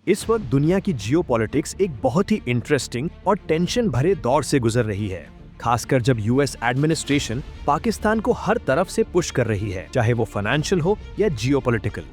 इस वक्त दुनिया की जियोपॉलिटिक्स एक बहुत ही इंटरेस्टिंग और टेंशन भरे दौर से गुजर रही है, खासकर जब यूएस एडमिनिस्ट्रेशन पाकिस्तान को हर तरफ से पुश कर रही है, चाहे वो फाइनेंशियल हो या जियोपॉलिटिकल।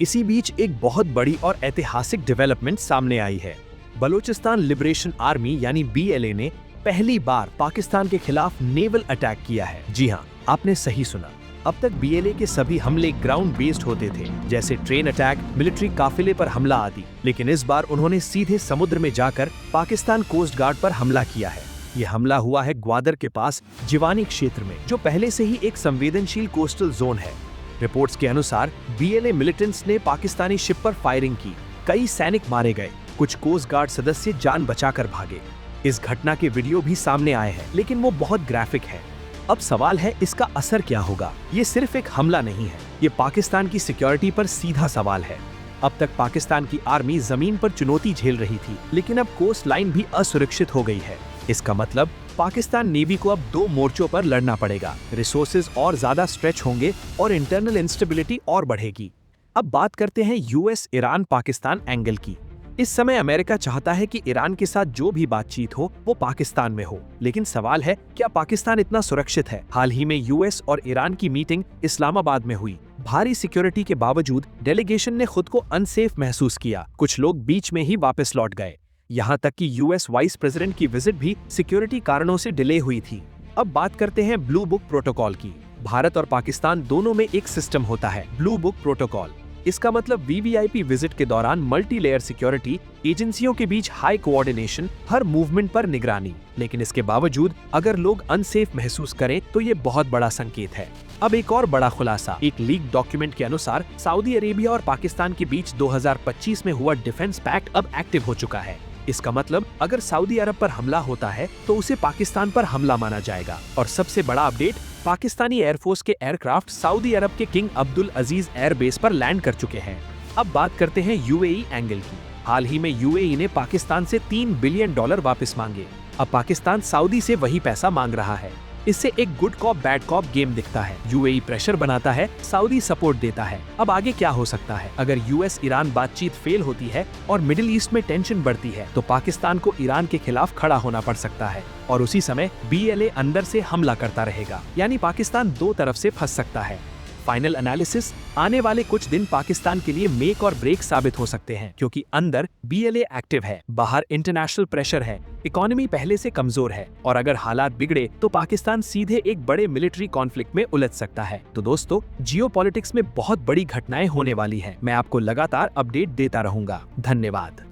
इसी बीच एक बहुत बड़ी और ऐतिहासिक डेवलपमेंट सामने आई है। बलूचिस्तान लिबरेशन आर्मी यानी BLA ने पहली बार पाकिस्तान के खिलाफ नेवल अटैक किया है। जी हाँ, आपने सही सुना। अब तक BLA के सभी हमले ग्राउंड बेस्ड होते थे, जैसे ट्रेन अटैक, मिलिट्री काफिले पर हमला आदि, लेकिन इस बार उन्होंने सीधे समुद्र में जाकर पाकिस्तान कोस्ट गार्ड पर हमला किया है। ये हमला हुआ है ग्वादर के पास जिवानी क्षेत्र में, जो पहले से ही एक संवेदनशील कोस्टल जोन है। रिपोर्ट्स के अनुसार BLA मिलिटेंट्स ने पाकिस्तानी शिप पर फायरिंग की, कई सैनिक मारे गए, कुछ कोस्ट गार्ड सदस्य जान बचाकर भागे। इस घटना के वीडियो भी सामने आए हैं, लेकिन वो बहुत ग्राफिक है। अब सवाल है, इसका असर क्या होगा? ये सिर्फ एक हमला नहीं है, ये पाकिस्तान की सिक्योरिटी पर सीधा सवाल है। अब तक पाकिस्तान की आर्मी जमीन पर चुनौती झेल रही थी, लेकिन अब कोस्ट लाइन भी असुरक्षित हो गई है। इसका मतलब पाकिस्तान नेवी को अब 2 मोर्चों पर लड़ना पड़ेगा। रिसोर्सेज और ज्यादा स्ट्रेच होंगे और इंटरनल इंस्टेबिलिटी और बढ़ेगी। अब बात करते हैं US ईरान पाकिस्तान एंगल की। इस समय अमेरिका चाहता है कि ईरान के साथ जो भी बातचीत हो वो पाकिस्तान में हो, लेकिन सवाल है, क्या पाकिस्तान इतना सुरक्षित है? हाल ही में US और ईरान की मीटिंग इस्लामाबाद में हुई। भारी सिक्योरिटी के बावजूद डेलीगेशन ने खुद को अनसेफ महसूस किया। कुछ लोग बीच में ही वापस लौट गए। यहाँ तक कि US वाइस प्रेसिडेंट की विजिट भी सिक्योरिटी कारणों से डिले हुई थी। अब बात करते हैं ब्लू बुक प्रोटोकॉल की। भारत और पाकिस्तान दोनों में एक सिस्टम होता है, ब्लू बुक प्रोटोकॉल। इसका मतलब VVIP विजिट के दौरान मल्टी लेयर सिक्योरिटी, एजेंसियों के बीच हाई कोऑर्डिनेशन, हर मूवमेंट पर निगरानी। लेकिन इसके बावजूद अगर लोग अनसेफ महसूस करें तो ये बहुत बड़ा संकेत है। अब एक और बड़ा खुलासा। एक लीक डॉक्यूमेंट के अनुसार सऊदी अरेबिया और पाकिस्तान के बीच 2025 में हुआ डिफेंस पैक्ट अब एक्टिव हो चुका है। इसका मतलब अगर सऊदी अरब पर हमला होता है तो उसे पाकिस्तान पर हमला माना जाएगा। और सबसे बड़ा अपडेट, पाकिस्तानी एयरफोर्स के एयरक्राफ्ट सऊदी अरब के किंग अब्दुल अजीज एयरबेस पर लैंड कर चुके हैं। अब बात करते हैं UAE एंगल की। हाल ही में UAE ने पाकिस्तान से $3 बिलियन वापस मांगे। अब पाकिस्तान सऊदी से वही पैसा मांग रहा है। इससे एक good cop bad cop game दिखता है। UAE प्रेशर बनाता है, सऊदी सपोर्ट देता है। अब आगे क्या हो सकता है? अगर US ईरान बातचीत फेल होती है और मिडिल ईस्ट में टेंशन बढ़ती है तो पाकिस्तान को ईरान के खिलाफ खड़ा होना पड़ सकता है, और उसी समय BLA अंदर से हमला करता रहेगा। यानी पाकिस्तान 2 तरफ से फंस सकता है। फाइनल एनालिसिस, आने वाले कुछ दिन पाकिस्तान के लिए मेक और ब्रेक साबित हो सकते हैं, क्योंकि अंदर BLA एक्टिव है, बाहर इंटरनेशनल प्रेशर है, इकोनॉमी पहले से कमजोर है, और अगर हालात बिगड़े तो पाकिस्तान सीधे एक बड़े मिलिट्री कॉन्फ्लिक्ट में उलझ सकता है। तो दोस्तों, जियोपॉलिटिक्स में बहुत बड़ी घटनाएं होने वाली हैं। मैं आपको लगातार अपडेट देता रहूंगा। धन्यवाद।